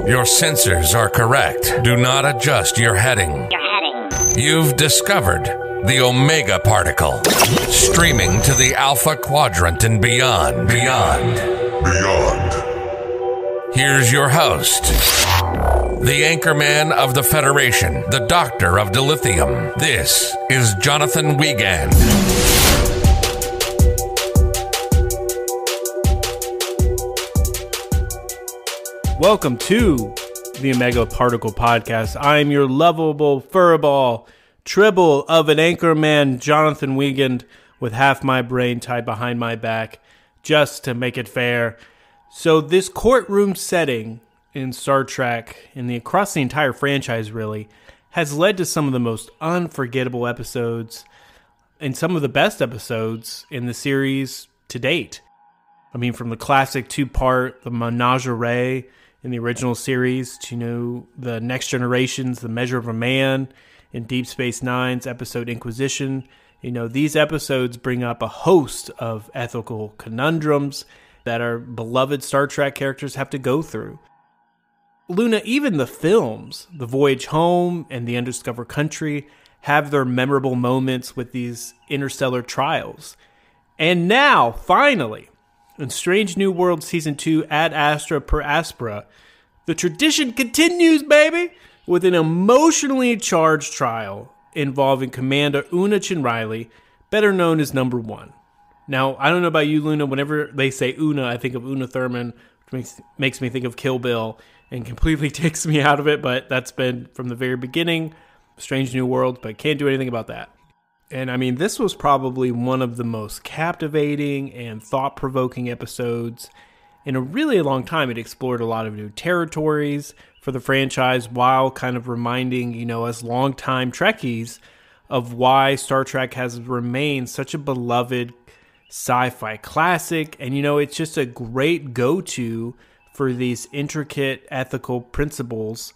Your sensors are correct. Do not adjust your heading. You've discovered the Omega particle, streaming to the Alpha Quadrant and beyond. Here's your host, the anchorman of the Federation, the Doctor of Dilithium. This is Jonathan Wiegand. Welcome to the Omega Particle Podcast. I am your lovable furball tribble of an anchorman, Jonathan Wiegand, with half my brain tied behind my back, just to make it fair. So this courtroom setting in Star Trek, and across the entire franchise really, has led to some of the most unforgettable episodes, and some of the best episodes in the series to date. I mean, from the classic two-part, the Menagerie in the original series, to the Next Generations, The Measure of a Man, in Deep Space Nine's episode Inquisition. These episodes bring up a host of ethical conundrums that our beloved Star Trek characters have to go through. Luna, even the films, The Voyage Home and The Undiscovered Country, have their memorable moments with these interstellar trials. And now, finally, in Strange New Worlds Season 2 at Astra Per Aspera, the tradition continues, baby, with an emotionally charged trial involving Commander Una Chin-Riley, better known as Number One. Now, I don't know about you, Luna, whenever they say Una, I think of Una Thurman, which makes me think of Kill Bill, and completely takes me out of it, but that's been from the very beginning, Strange New Worlds, but can't do anything about that. And I mean, this was probably one of the most captivating and thought-provoking episodes in a really long time. It explored a lot of new territories for the franchise while kind of reminding, us longtime Trekkies of why Star Trek has remained such a beloved sci-fi classic. And, it's just a great go-to for these intricate ethical principles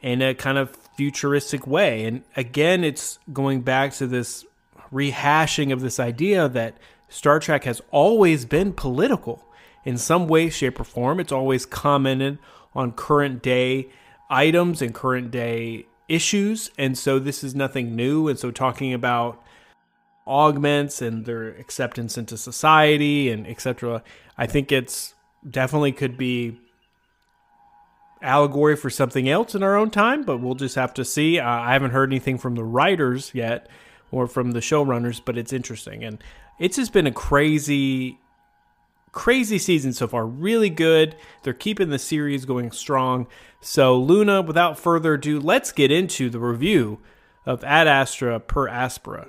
in a kind of futuristic way. And again, it's going back to this rehashing of this idea that Star Trek has always been political in some way, shape, or form. It's always commented on current day items and current day issues. And so this is nothing new. And so talking about augments and their acceptance into society and etc., I think it's definitely could be allegory for something else in our own time, but we'll just have to see. I haven't heard anything from the writers yet or from the showrunners, but it's interesting. And it's just been a crazy season so far. Really good. They're keeping the series going strong. So Luna, without further ado, let's get into the review of Ad Astra Per Aspera.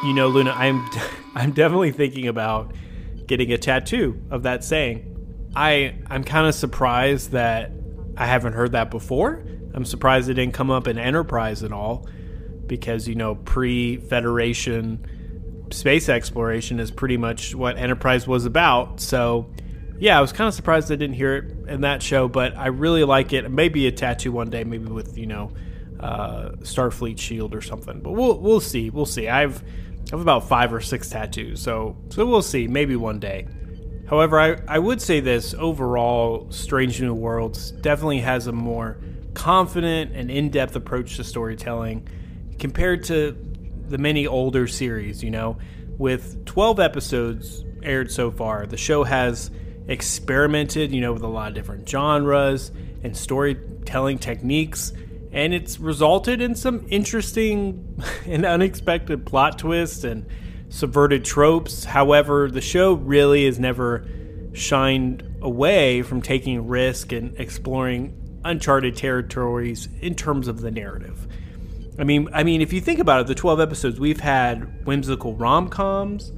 Luna, I'm definitely thinking about getting a tattoo of that saying. I'm kind of surprised that I haven't heard that before. I'm surprised it didn't come up in Enterprise at all, because, pre-Federation space exploration is pretty much what Enterprise was about. So, yeah, I was kind of surprised I didn't hear it in that show, but I really like it. Maybe a tattoo one day, maybe with, Starfleet shield or something. But we'll see. We'll see. I have about 5 or 6 tattoos, so we'll see. Maybe one day. However, I would say this, overall, Strange New Worlds definitely has a more confident and in-depth approach to storytelling compared to the many older series, With 12 episodes aired so far, the show has experimented, with a lot of different genres and storytelling techniques, and it's resulted in some interesting and unexpected plot twists and subverted tropes. However, the show really has never shined away from taking risk and exploring uncharted territories in terms of the narrative. I mean, if you think about it, the 12 episodes, we've had whimsical rom-coms,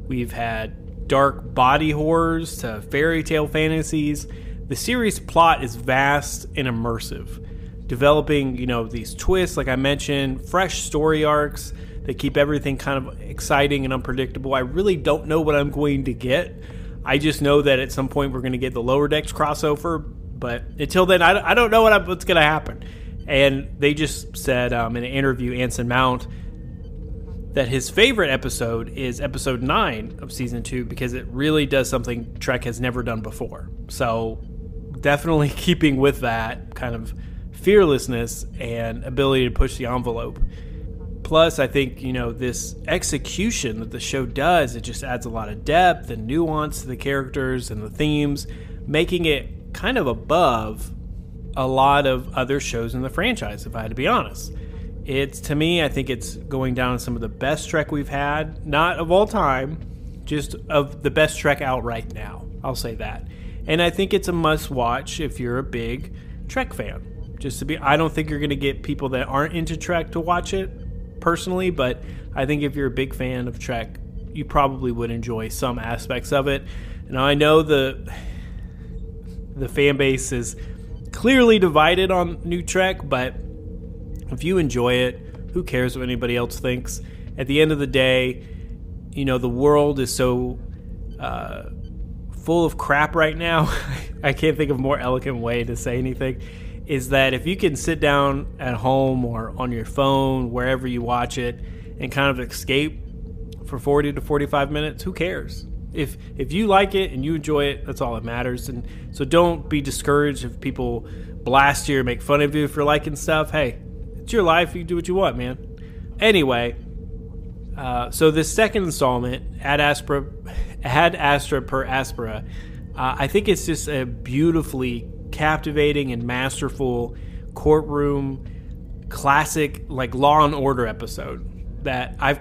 we've had dark body horrors to fairy tale fantasies. The series plot is vast and immersive, developing, these twists, like I mentioned, fresh story arcs that keep everything kind of exciting and unpredictable. I really don't know what I'm going to get. I just know that at some point we're going to get the Lower Decks crossover, but until then, I don't know what's going to happen. And they just said in an interview, Anson Mount, that his favorite episode is episode 9 of season 2 because it really does something Trek has never done before. So definitely keeping with that kind of fearlessness and ability to push the envelope. Plus, I think, this execution that the show does, it just adds a lot of depth and nuance to the characters and the themes, making it kind of above a lot of other shows in the franchise, if I had to be honest. To me, I think it's going down some of the best Trek we've had, not of all time, just of the best Trek out right now. I'll say that. And I think it's a must-watch if you're a big Trek fan. I don't think you're going to get people that aren't into Trek to watch it, personally, but I think if you're a big fan of Trek, you probably would enjoy some aspects of it. Now, I know the fan base is clearly divided on new Trek, but if you enjoy it, who cares what anybody else thinks? At the end of the day, the world is so full of crap right now. I can't think of a more elegant way to say anything, is that if you can sit down at home or on your phone, wherever you watch it, and kind of escape for 40 to 45 minutes, who cares? If you like it and you enjoy it, that's all that matters. And so don't be discouraged if people blast you or make fun of you for liking stuff. Hey, it's your life. You do what you want, man. Anyway, so this second installment, Ad Astra Per Aspera, I think it's just a beautifully captivating and masterful courtroom classic, like Law and Order episode that I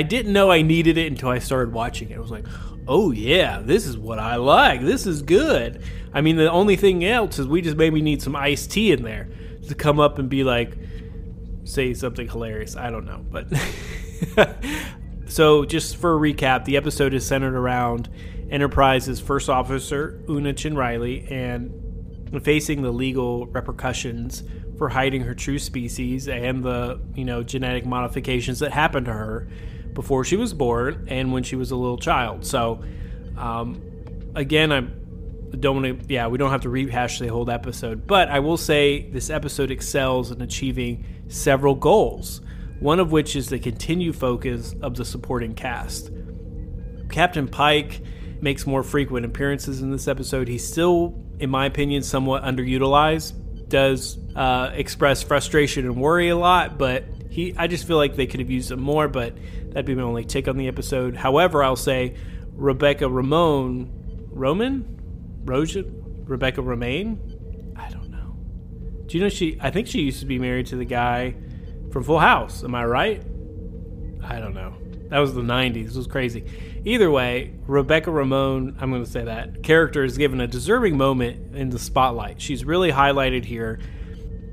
didn't know I needed it until I started watching it. I was like, oh yeah, this is what I like. This is good. I mean, the only thing else is we just maybe need some iced tea in there to come up and be like, say something hilarious. I don't know, but so just for a recap, the episode is centered around Enterprise's first officer, Una Chin Riley, and facing the legal repercussions for hiding her true species and the, genetic modifications that happened to her before she was born and when she was a little child. So, again, we don't have to rehash the whole episode, but I will say this episode excels in achieving several goals, one of which is the continued focus of the supporting cast. Captain Pike makes more frequent appearances in this episode. He's still, in my opinion, somewhat underutilized, does express frustration and worry a lot, but I just feel like they could have used him more, but that'd be my only take on the episode. However, I'll say Rebecca Romaine? I don't know. Do you know I think she used to be married to the guy from Full House. Am I right? I don't know. That was the 90s. It was crazy. Either way, Rebecca Romaine, I'm going to say that, character is given a deserving moment in the spotlight. She's really highlighted here,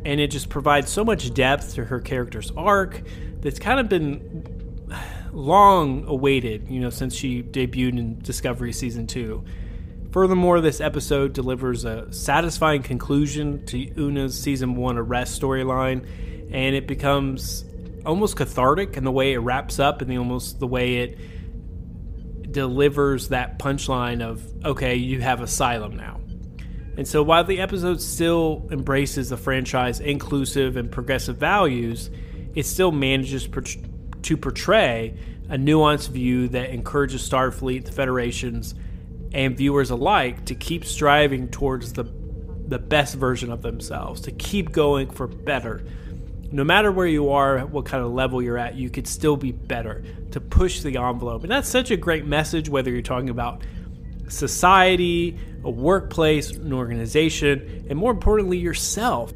and it just provides so much depth to her character's arc that's kind of been long awaited, since she debuted in Discovery Season 2. Furthermore, this episode delivers a satisfying conclusion to Una's Season 1 arrest storyline, and it becomes almost cathartic in the way it wraps up and the way it delivers that punchline of, okay, you have asylum now. And so while the episode still embraces the franchise inclusive and progressive values, it still manages to portray a nuanced view that encourages Starfleet, the Federations, and viewers alike to keep striving towards the best version of themselves, to keep going for better. No matter where you are, what kind of level you're at, you could still be better, to push the envelope. And that's such a great message, whether you're talking about society, a workplace, an organization, and more importantly, yourself.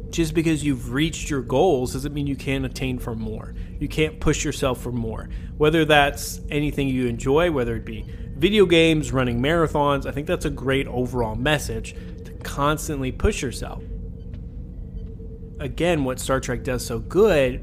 Just because you've reached your goals doesn't mean you can't attain for more. You can't push yourself for more. Whether that's anything you enjoy, whether it be video games, running marathons, I think that's a great overall message to constantly push yourself. Again, what Star Trek does so good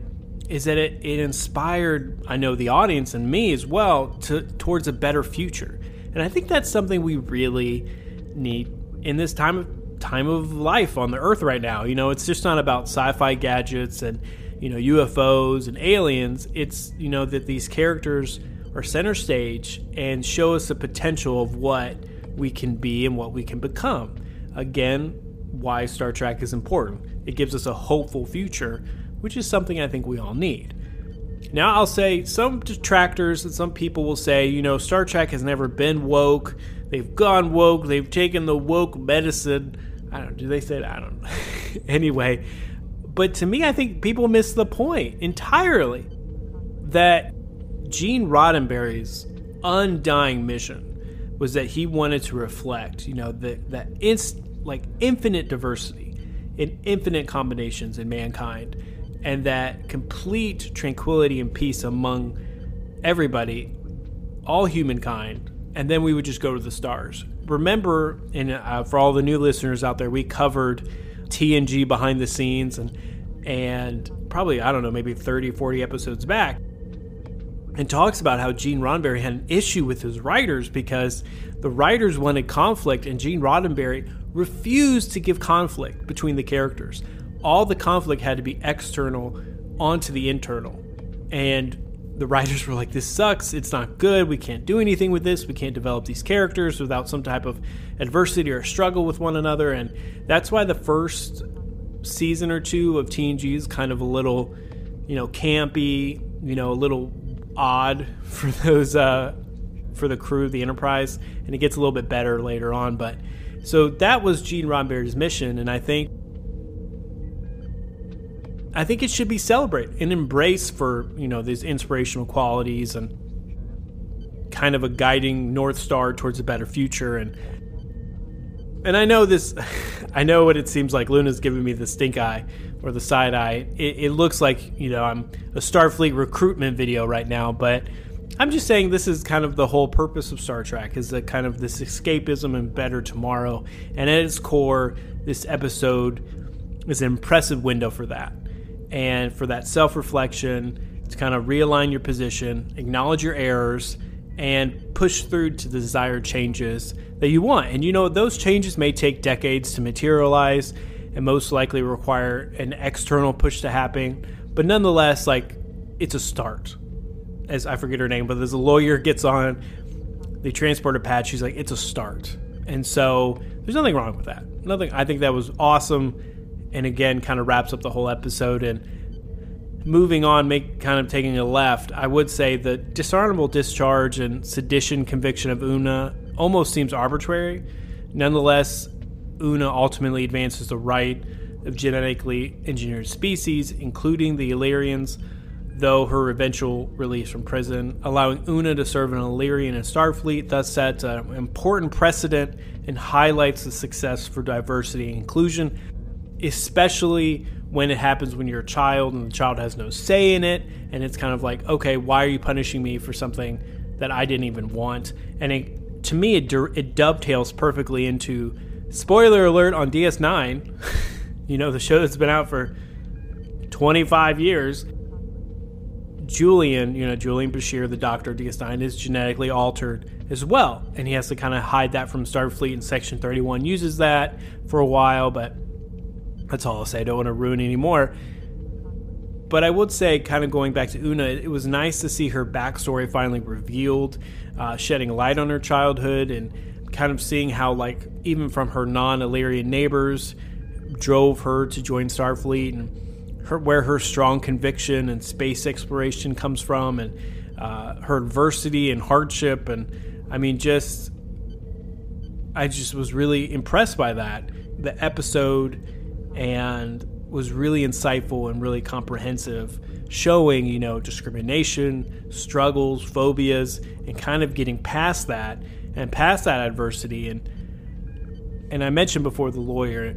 is that it inspired, I know, the audience and me as well towards a better future. And I think that's something we really need in this time of life on the Earth right now. It's just not about sci-fi gadgets and UFOs and aliens. It's that these characters are center stage and show us the potential of what we can be and what we can become. Again, why Star Trek is important. It gives us a hopeful future, which is something I think we all need. Now, I'll say some detractors and some people will say, Star Trek has never been woke. They've gone woke. They've taken the woke medicine. Do they say that? I don't know. Anyway, but to me, I think people miss the point entirely that Gene Roddenberry's undying mission was that he wanted to reflect, that infinite diversity in infinite combinations in mankind, and that complete tranquility and peace among everybody, all humankind, and then we would just go to the stars. Remember, and for all the new listeners out there, we covered TNG behind the scenes and probably, maybe 30, 40 episodes back, and talks about how Gene Roddenberry had an issue with his writers because the writers wanted conflict, and Gene Roddenberry refused to give conflict between the characters. All the conflict had to be external onto the internal. And the writers were like, this sucks, it's not good, we can't do anything with this, we can't develop these characters without some type of adversity or struggle with one another. And that's why the first season or two of TNG is kind of a little, campy, a little odd for those, for the crew of the Enterprise. And it gets a little bit better later on. But so that was Gene Roddenberry's mission. And I think it should be celebrated and embraced for, these inspirational qualities and kind of a guiding North Star towards a better future. And I know this, I know what it seems like. Luna's giving me the stink eye or the side eye. It looks like, I'm a Starfleet recruitment video right now, but I'm just saying this is kind of the whole purpose of Star Trek, is that kind of this escapism and better tomorrow. And at its core, this episode is an impressive window for that. And for that self-reflection, to kind of realign your position, acknowledge your errors, and push through to the desired changes that you want. And those changes may take decades to materialize and most likely require an external push to happen. But nonetheless, it's a start. As I forget her name, but as a lawyer gets on, they transport a patch, she's like, it's a start. And so there's nothing wrong with that. Nothing. I think that was awesome. And again, kind of wraps up the whole episode. And moving on, kind of taking a left, I would say the dishonorable discharge and sedition conviction of Una almost seems arbitrary. Nonetheless, Una ultimately advances the right of genetically engineered species, including the Illyrians, though her eventual release from prison, allowing Una to serve an Illyrian in Starfleet, thus sets an important precedent and highlights the success for diversity and inclusion, especially when it happens when you're a child and the child has no say in it, and it's kind of like, okay, why are you punishing me for something that I didn't even want? And to me, it dovetails perfectly into, spoiler alert, on DS9, the show that's been out for 25 years, Julian Bashir, the Doctor of DS9, is genetically altered as well, and he has to kind of hide that from Starfleet, and Section 31 uses that for a while, but that's all I'll say. I don't want to ruin any more. But I would say, kind of going back to Una, it was nice to see her backstory finally revealed, shedding light on her childhood, and kind of seeing how, even from her non-Illyrian neighbors drove her to join Starfleet, and where her strong conviction and space exploration comes from, and her adversity and hardship. And I just was really impressed by that. The episode and was really insightful and really comprehensive, showing, discrimination, struggles, phobias, and kind of getting past that and past that adversity. And I mentioned before the lawyer,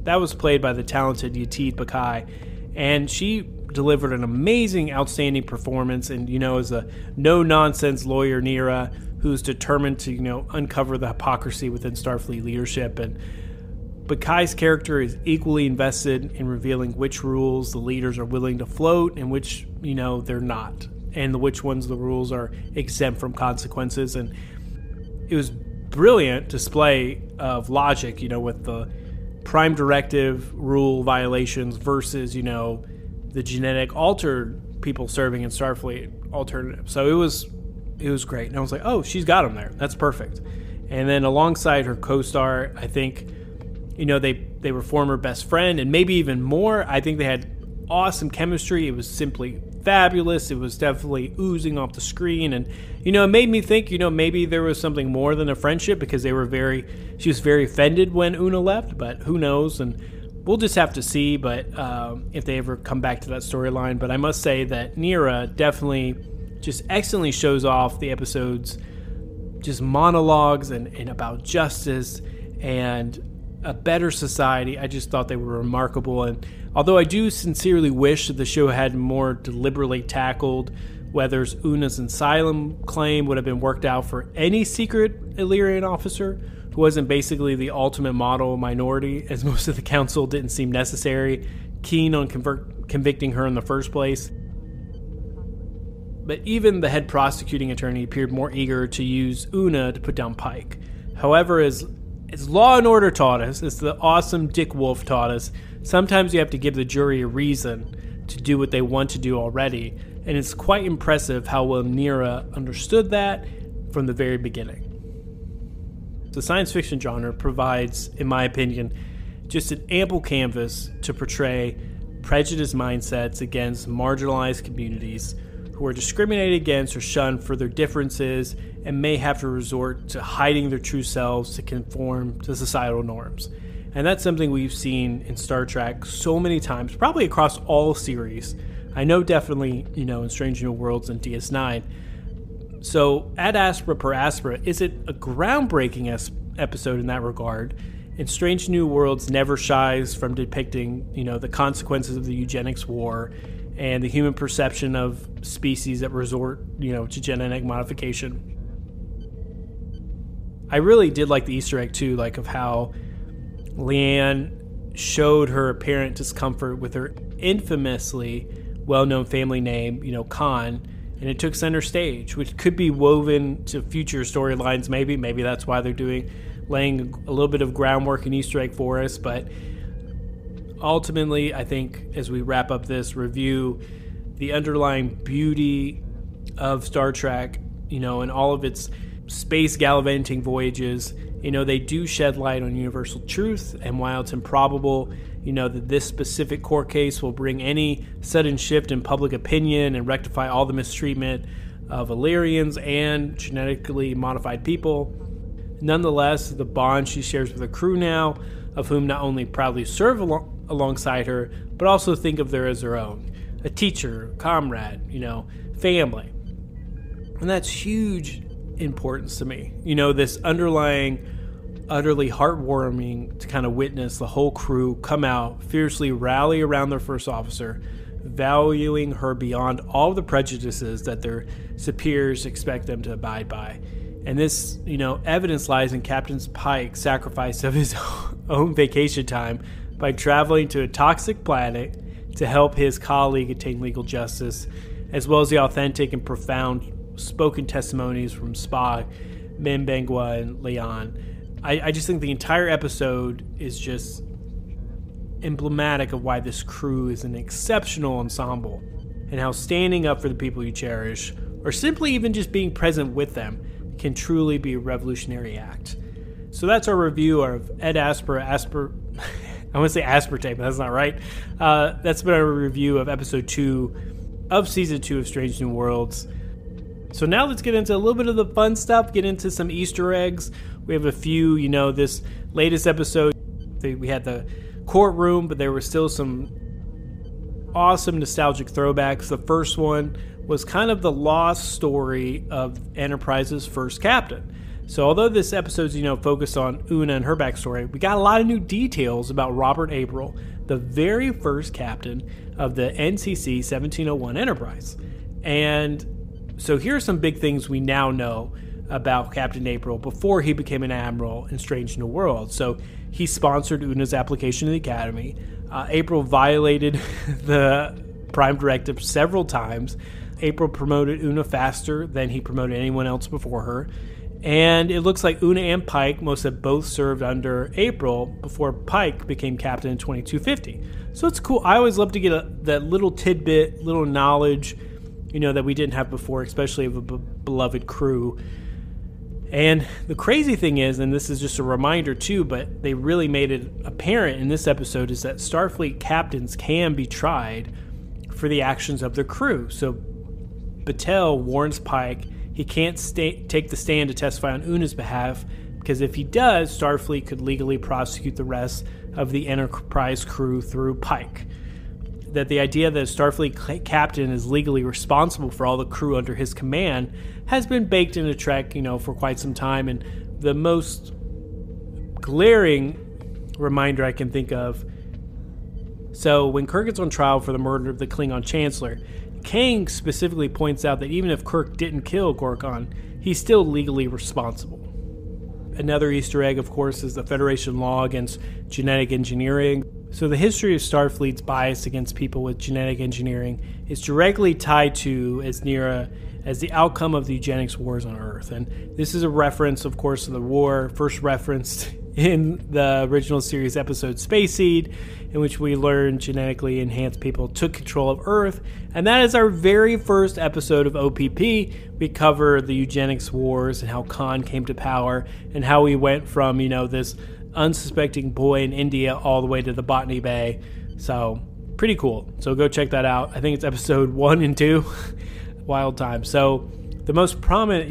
that was played by the talented Yateed Bakai, and she delivered an amazing, outstanding performance. And, as a no-nonsense lawyer, Nira, who's determined to, uncover the hypocrisy within Starfleet leadership. But Kai's character is equally invested in revealing which rules the leaders are willing to float and which, they're not, and which ones the rules are exempt from consequences. And it was brilliant display of logic, with the Prime Directive rule violations versus, the genetic altered people serving in Starfleet alternative. So it was great. And I was like, oh, she's got him there. That's perfect. And then alongside her co-star, I think They were former best friend, and maybe even more. I think they had awesome chemistry. It was simply fabulous. It was definitely oozing off the screen, and it made me think maybe there was something more than a friendship, because she was very offended when Una left, but who knows, and we'll just have to see. But if they ever come back to that storyline. But I must say that Nira definitely just excellently shows off the episode's just monologues and about justice and a better society. I just thought they were remarkable. And although I do sincerely wish that the show had more deliberately tackled whether Una's asylum claim would have been worked out for any secret Illyrian officer who wasn't basically the ultimate model minority, as most of the council didn't seem keen on convicting her in the first place. But even the head prosecuting attorney appeared more eager to use Una to put down Pike. However, as Law and Order taught us, as the awesome Dick Wolf taught us, sometimes you have to give the jury a reason to do what they want to do already, and it's quite impressive how well Nira understood that from the very beginning. The science fiction genre provides, in my opinion, just an ample canvas to portray prejudiced mindsets against marginalized communities who are discriminated against or shunned for their differences and may have to resort to hiding their true selves to conform to societal norms. And that's something we've seen in Star Trek so many times, probably across all series. I know definitely, in Strange New Worlds and DS9. So, Astra Per Aspera is it a groundbreaking episode in that regard. And Strange New Worlds never shies from depicting, the consequences of the eugenics war and the human perception of species that resort, to genetic modification. I really did like the Easter egg, too, of how Leanne showed her apparent discomfort with her infamously well-known family name, Khan, and it took center stage, which could be woven to future storylines, maybe. Maybe that's why they're laying a little bit of groundwork and Easter egg for us, but ultimately, I think as we wrap up this review, the underlying beauty of Star Trek, and all of its space gallivanting voyages, they do shed light on universal truth. And while it's improbable, that this specific court case will bring any sudden shift in public opinion and rectify all the mistreatment of Illyrians and genetically modified people, nonetheless, the bond she shares with the crew now, of whom not only proudly serve alongside her, but also think of her as their own. A teacher, comrade, family. And that's huge importance to me. This underlying, utterly heartwarming to kind of witness the whole crew come out, fiercely rally around their first officer, valuing her beyond all the prejudices that their superiors expect them to abide by. And this, evidence lies in Captain Pike's sacrifice of his own vacation time by traveling to a toxic planet to help his colleague attain legal justice, as well as the authentic and profound spoken testimonies from Spock, Mbengwa, and Leon. I just think the entire episode is just emblematic of why this crew is an exceptional ensemble, and how standing up for the people you cherish, or simply even just being present with them, can truly be a revolutionary act. So that's our review of Ed Asper. I want to say aspartame, but that's not right. That's been our review of episode 2 of season 2 of Strange New Worlds. So now let's get into a little bit of the fun stuff, get into some Easter eggs. We have a few, this latest episode, we had the courtroom, but there were still some awesome nostalgic throwbacks. The first one was kind of the lost story of Enterprise's first captain. So although this episode's, focused on Una and her backstory, we got a lot of new details about Robert April, the very first captain of the NCC 1701 Enterprise. And so here are some big things we now know about Captain April before he became an admiral in Strange New Worlds. So he sponsored Una's application to the Academy. April violated the Prime Directive several times. April promoted Una faster than he promoted anyone else before her. And it looks like Una and Pike most have both served under April before Pike became captain in 2250. So it's cool. I always love to get that little tidbit, little knowledge, that we didn't have before, especially of a beloved crew. And the crazy thing is, and this is just a reminder too, but they really made it apparent in this episode, is that Starfleet captains can be tried for the actions of their crew. So Batel warns Pike he can't take the stand to testify on Una's behalf, because if he does, Starfleet could legally prosecute the rest of the Enterprise crew through Pike. That the idea that a Starfleet captain is legally responsible for all the crew under his command has been baked into Trek, for quite some time. And the most glaring reminder I can think of, so when Kirk is on trial for the murder of the Klingon Chancellor, Kang specifically points out that even if Kirk didn't kill Gorkon, he's still legally responsible. Another Easter egg, of course, is the Federation law against genetic engineering. So the history of Starfleet's bias against people with genetic engineering is directly tied to as the outcome of the eugenics wars on Earth. And this is a reference, of course, to the war first referenced in the original series episode Space Seed, in which we learned genetically enhanced people took control of Earth. And that is our very first episode of OPP. We cover the eugenics wars and how Khan came to power and how we went from, this unsuspecting boy in India all the way to the Botany Bay. So pretty cool. So go check that out. I think it's episode 1 and 2. Wild time. So the most prominent,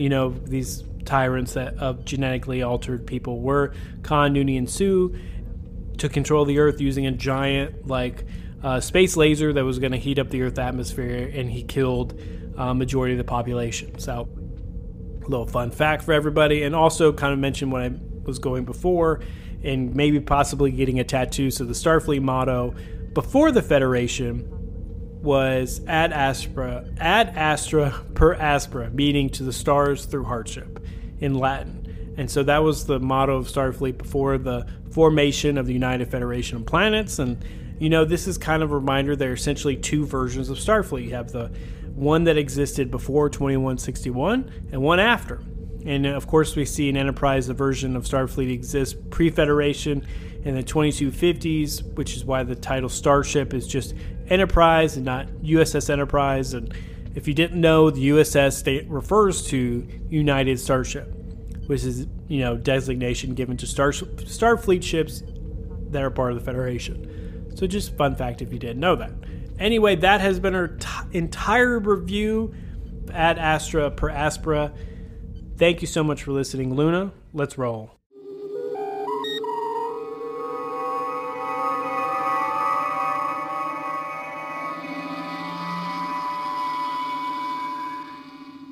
these tyrants of genetically altered people were Khan, Noonien, and Sue. Took control of the Earth using a giant space laser that was going to heat up the Earth atmosphere, and he killed majority of the population. So a little fun fact for everybody. And also kind of mention what I was going before, and maybe possibly getting a tattoo. So the Starfleet motto before the Federation was ad astra per aspera, meaning to the stars through hardship in Latin. And so that was the motto of Starfleet before the formation of the United Federation of Planets. And, this is kind of a reminder there are essentially two versions of Starfleet. You have the one that existed before 2161 and one after. And of course, we see an Enterprise, the version of Starfleet exists pre-Federation in the 2250s, which is why the title Starship is just Enterprise and not USS Enterprise. And if you didn't know, the USS refers to United Starship, which is, designation given to Starfleet ships that are part of the Federation. So just fun fact if you didn't know that. Anyway, that has been our entire review at Astra Per Aspera. Thank you so much for listening, Luna. Let's roll.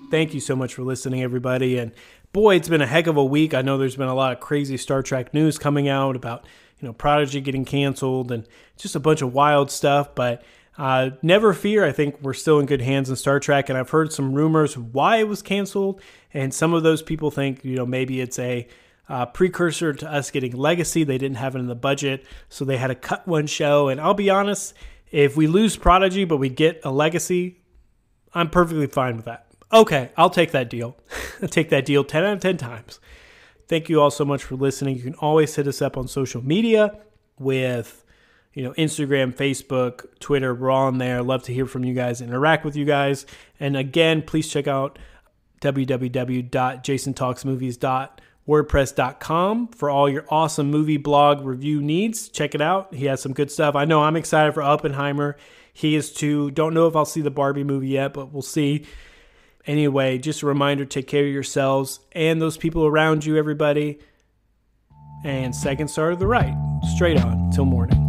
Thank you so much for listening, everybody. And boy, it's been a heck of a week. I know there's been a lot of crazy Star Trek news coming out about, Prodigy getting canceled and just a bunch of wild stuff. But never fear. I think we're still in good hands in Star Trek. And I've heard some rumors why it was canceled. And some of those people think, maybe it's a precursor to us getting Legacy. They didn't have it in the budget, so they had to cut one show. And I'll be honest, if we lose Prodigy but we get a Legacy, I'm perfectly fine with that. Okay, I'll take that deal. I'll take that deal 10 out of 10 times. Thank you all so much for listening. You can always hit us up on social media with, Instagram, Facebook, Twitter. We're all on there. Love to hear from you guys, interact with you guys. And again, please check out www.jasontalksmovies.wordpress.com for all your awesome movie blog review needs. Check it out. He has some good stuff. I know I'm excited for Oppenheimer. He is too. Don't know if I'll see the Barbie movie yet, but we'll see. Anyway, just a reminder, take care of yourselves and those people around you, everybody. And second star to the right. Straight on till morning.